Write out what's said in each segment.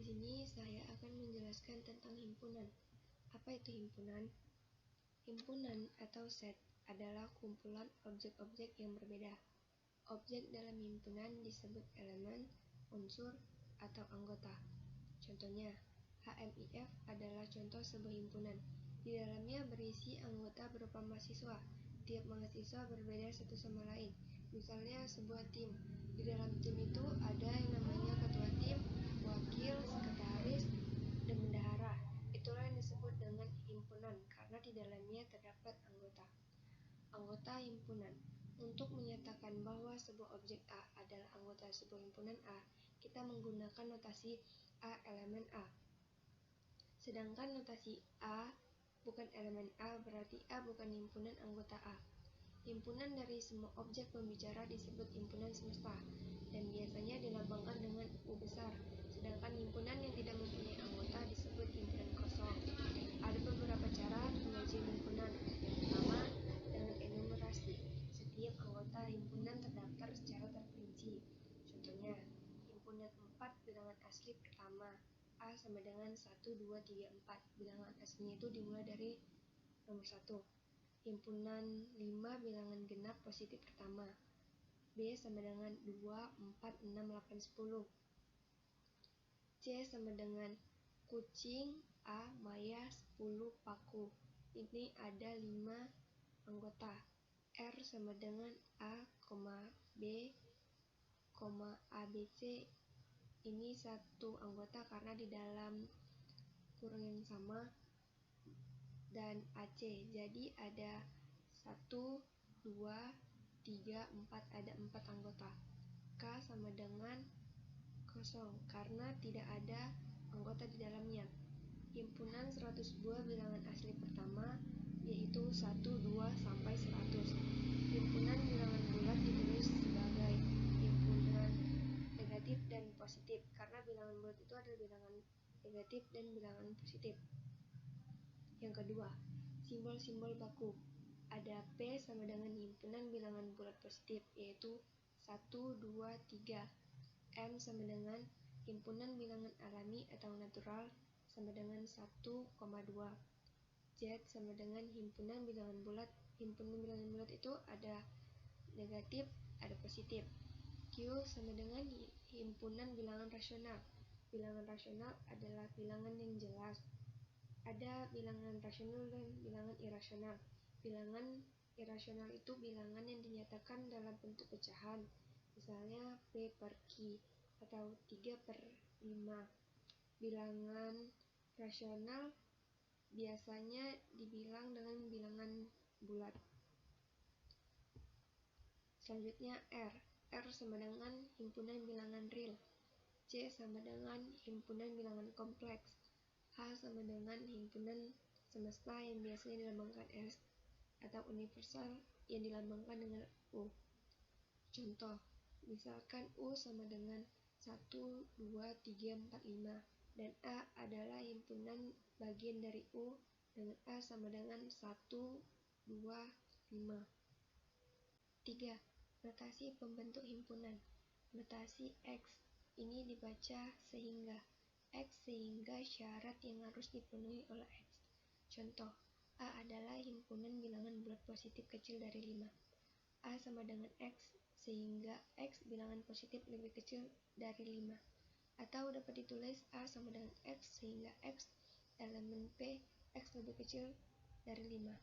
sini saya akan menjelaskan tentang himpunan. Apa itu himpunan? Himpunan atau set adalah kumpulan objek-objek yang berbeda. Objek dalam himpunan disebut elemen, unsur, atau anggota. Contohnya, HMIF adalah contoh sebuah himpunan. Di dalamnya berisi anggota berupa mahasiswa. Tiap mahasiswa berbeda satu sama lain. Misalnya sebuah tim. Di dalam tim itu ada yang namanya ketua tim, wakil, sekretaris, dan bendahara. Itulah yang disebut dengan himpunan karena di dalamnya terdapat anggota. Anggota himpunan. Untuk menyatakan bahwa sebuah objek A adalah anggota sebuah himpunan A, kita menggunakan notasi A elemen A. Sedangkan notasi A bukan elemen A berarti A bukan himpunan anggota A. Himpunan dari semua objek pembicara disebut himpunan semesta dan biasanya dilambangkan dengan U besar. Sedangkan himpunan yang tidak mempunyai anggota disebut himpunan kosong. Ada beberapa cara penyajian himpunan. Yang pertama, dengan enumerasi. Setiap anggota himpunan terdaftar secara terperinci. Contohnya, himpunan 4 bilangan asli pertama. A sama dengan 1, 2, 3, 4. Bilangan aslinya itu dimulai dari nomor 1. Himpunan 5 bilangan genap positif pertama. B sama dengan 2, 4, 6, 8, 10. C sama dengan kucing, A, Maya, 10, paku. Ini ada 5 anggota. R sama dengan A, B, ABC. Ini satu anggota karena di dalam kurung yang sama, dan AC. Jadi ada 1, 2, 3, 4. Ada 4 anggota. K sama dengan kosong karena tidak ada anggota di dalamnya. Himpunan 100 buah bilangan asli pertama yaitu 1, 2, sampai 100. Himpunan bilangan bulat ditulis sebagai himpunan negatif dan positif karena bilangan bulat itu adalah bilangan negatif dan bilangan positif. Yang kedua, simbol-simbol baku. Ada P sama dengan himpunan bilangan bulat positif yaitu 1, 2, 3. M sama dengan himpunan bilangan alami atau natural sama dengan 1,2. Z sama dengan himpunan bilangan bulat. Himpunan bilangan bulat itu ada negatif, ada positif. Q sama dengan himpunan bilangan rasional. Bilangan rasional adalah bilangan yang jelas. Ada bilangan rasional dan bilangan irasional. Bilangan irasional itu bilangan yang dinyatakan dalam bentuk pecahan. Misalnya P per Q atau 3/5. Bilangan rasional biasanya dibilang dengan bilangan bulat. Selanjutnya R. R sama dengan himpunan bilangan real. C sama dengan himpunan bilangan kompleks. H sama dengan himpunan semesta yang biasanya dilambangkan S atau universal yang dilambangkan dengan U. Contoh, misalkan U sama dengan 1, 2, 3, 4, 5 dan A adalah himpunan bagian dari U dengan A sama dengan 1, 2, 5. 3. Notasi pembentuk himpunan. Notasi X ini dibaca sehingga X sehingga syarat yang harus dipenuhi oleh X. Contoh, A adalah himpunan bilangan bulat positif kecil dari 5. A sama dengan X sehingga X bilangan positif lebih kecil dari 5. Atau dapat ditulis A sama dengan X sehingga X elemen P X lebih kecil dari 5.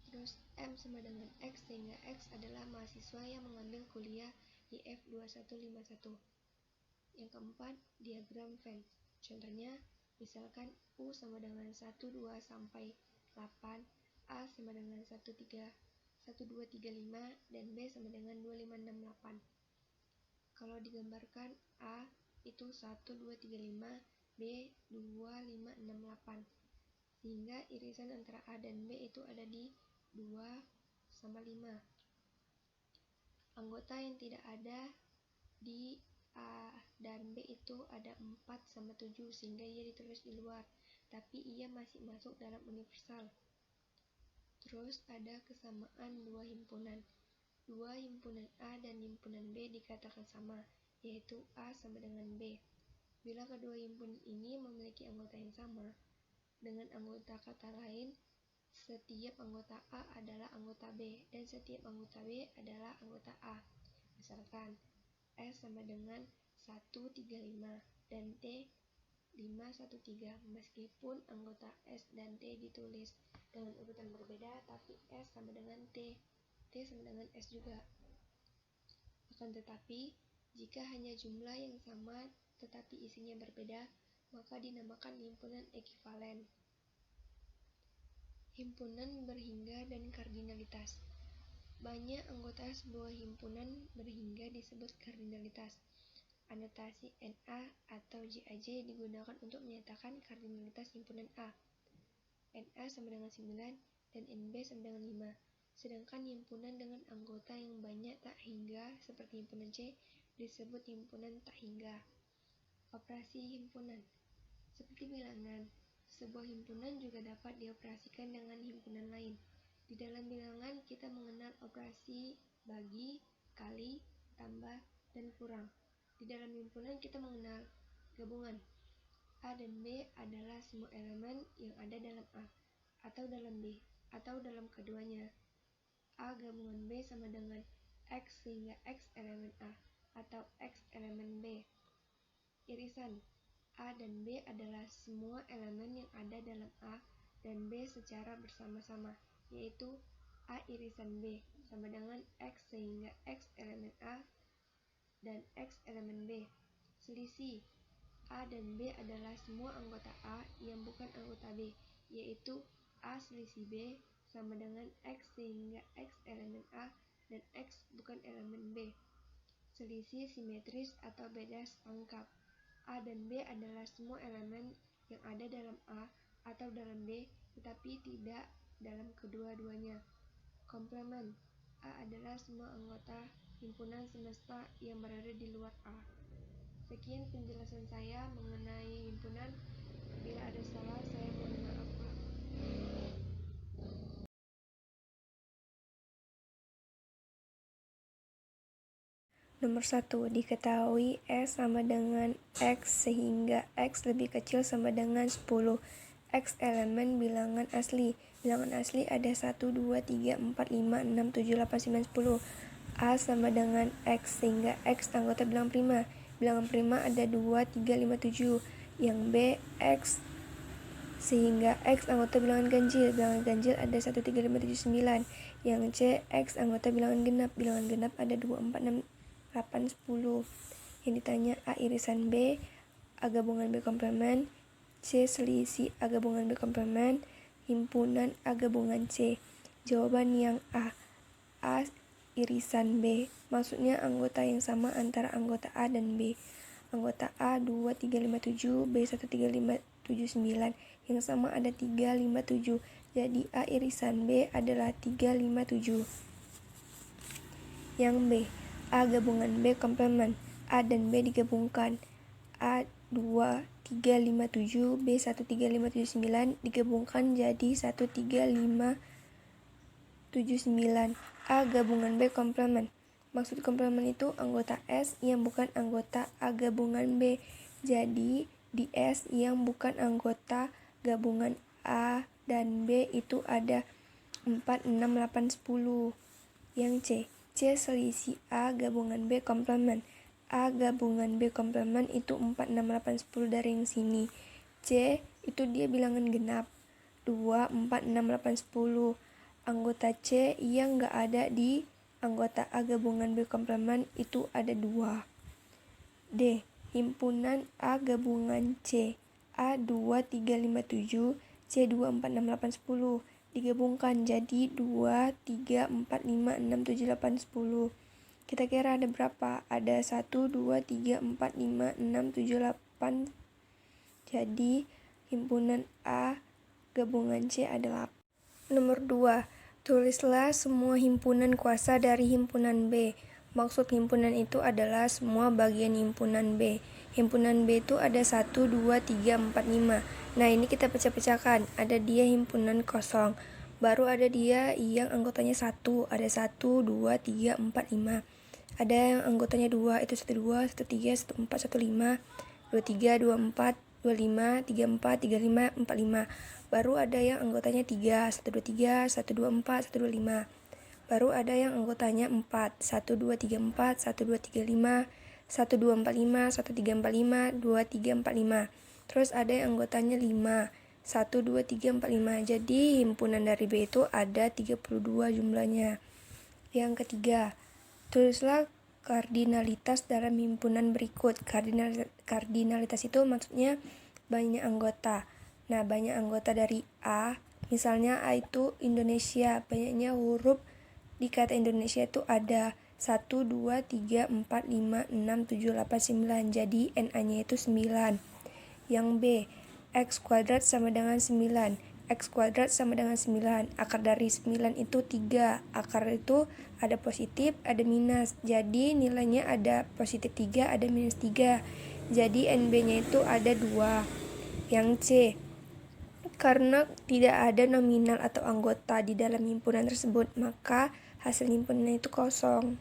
Terus M sama dengan X sehingga X adalah mahasiswa yang mengambil kuliah di F2151. Yang keempat, diagram Venn. Contohnya, misalkan U sama dengan 1, 2, sampai 8, A sama dengan 1, 2, 3, 5, dan B sama dengan 2, 5, 6, 8. Kalau digambarkan A itu 1, 2, 3, 5, B 2, 5, 6, 8. Sehingga irisan antara A dan B itu ada di 2 sama 5. Anggota yang tidak ada di A dan B itu ada 4 sama 7 sehingga ia ditulis di luar, tapi ia masih masuk dalam universal. Terus ada kesamaan dua himpunan. Dua himpunan A dan himpunan B dikatakan sama, yaitu A sama dengan B. Bila kedua himpunan ini memiliki anggota yang sama, dengan anggota kata lain, setiap anggota A adalah anggota B, dan setiap anggota B adalah anggota A. Misalkan, S sama dengan 135 dan T 513, meskipun anggota S dan T ditulis dengan urutan berbeda, tapi S sama dengan T sama dengan S juga. Akan tetapi, jika hanya jumlah yang sama tetapi isinya berbeda, maka dinamakan himpunan ekivalen. Himpunan berhingga dan kardinalitas. Banyak anggota sebuah himpunan berhingga disebut kardinalitas. Anotasi NA atau JAJ digunakan untuk menyatakan kardinalitas himpunan A. NA sama dengan 9 dan NB sama dengan 5. Sedangkan himpunan dengan anggota yang banyak tak hingga seperti himpunan C disebut himpunan tak hingga. Operasi himpunan. Seperti bilangan, sebuah himpunan juga dapat dioperasikan dengan himpunan lain. Di dalam bilangan kita mengenal operasi bagi, kali, tambah, dan kurang. Di dalam himpunan kita mengenal gabungan. A dan B adalah semua elemen yang ada dalam A, atau dalam B, atau dalam keduanya. A gabungan B sama dengan X sehingga X elemen A, atau X elemen B. Irisan. A dan B adalah semua elemen yang ada dalam A dan B secara bersama-sama, yaitu A irisan B sama dengan X sehingga X elemen A dan X elemen B. Selisih. A dan B adalah semua anggota A yang bukan anggota B, yaitu A selisih B sama dengan X sehingga X elemen A dan X bukan elemen B. Selisih simetris atau beda setangkap. A dan B adalah semua elemen yang ada dalam A atau dalam B, tetapi tidak dalam kedua-duanya. Komplement. A adalah semua anggota himpunan semesta yang berada di luar A. Sekian penjelasan saya mengenai himpunan. Bila ada salah, saya mohon maaf, Pak. Nomor 1. Diketahui S sama dengan X sehingga X lebih kecil sama dengan 10. X elemen bilangan asli. Bilangan asli ada 1, 2, 3, 4, 5, 6, 7, 8, 9, 10. A sama dengan X sehingga X anggota bilangan prima. Bilangan prima ada 2, 3, 5, 7. Yang B, X sehingga X anggota bilangan ganjil. Bilangan ganjil ada 1, 3, 5, 7, 9. Yang C, X anggota bilangan genap. Bilangan genap ada 2, 4, 6, 8, 10. Yang ditanya A irisan B, A gabungan B komplement, C selisih A gabungan B komplement, himpunan A gabungan C. Jawaban yang A irisan B, maksudnya anggota yang sama antara anggota A dan B. Anggota A 2, 3, 5, 7, B 1, 3, 5, 7, 9. Yang sama ada 3, 5, 7. Jadi A irisan B adalah 3, 5, 7. Yang B, A gabungan B komplement. A dan B digabungkan. A 2, 3, 5, 7, B 1, 3, 5, 7, 9 digabungkan jadi 1, 3, 5, 7, 9. A gabungan B komplement. Maksud komplement itu anggota S yang bukan anggota A gabungan B. Jadi di S yang bukan anggota gabungan A dan B itu ada 4, 6, 8, 10. Yang C selisih A gabungan B komplement. A gabungan B komplement itu 4, 6, 8, 10 dari yang sini. C itu dia bilangan genap. 2, 4, 6, 8, 10. Anggota C yang gak ada di anggota A gabungan B komplement itu ada 2. D. Himpunan A gabungan C. A 2, 3, 5, 7, C 2, 4, 6, 8, 10. Digabungkan jadi 2, 3, 4, 5, 6, 7, 8, 10. Kita kira ada berapa? Ada 1, 2, 3, 4, 5, 6, 7, 8. Jadi himpunan A gabungan C adalah 8. Nomor 2. Tulislah semua himpunan kuasa dari himpunan B. Maksud himpunan itu adalah semua bagian himpunan B. Himpunan B itu ada 1, 2, 3, 4, 5. Nah ini kita pecah-pecahkan. Ada dia himpunan kosong. Baru ada dia yang anggotanya 1. Ada 1, 2, 3, 4, 5. Ada yang anggotanya 2. Itu 1, 2, 1, 3, 1, 4, 1, 5. 23, 24, 25, 34, 35, 45. Baru ada yang anggotanya 3, 123, 124, 125. Baru ada yang anggotanya 4, 1, 2, 3, 4, 1, 2, 3, 5, 1, 2, 4, 5, 1, 3, 4, 5, 2, 3, 4, 5. Terus ada yang anggotanya 5, 1, 2, 3, 4, 5. Jadi himpunan dari B itu ada 32 jumlahnya. Yang ketiga, tulislah kardinalitas dalam himpunan berikut. Kardinalitas itu maksudnya banyak anggota. Nah, banyak anggota dari A, misalnya A itu Indonesia, banyaknya huruf di kata Indonesia itu ada 1, 2, 3, 4, 5, 6, 7, 8, 9. Jadi NA-nya itu 9. Yang B, X kuadrat sama dengan 9. X kuadrat sama dengan 9. Akar dari 9 itu 3. Akar itu ada positif, ada minus. Jadi nilainya ada positif 3, ada minus 3. Jadi NB-nya itu ada 2. Yang C, karena tidak ada nominal atau anggota di dalam himpunan tersebut, maka hasil himpunan itu kosong.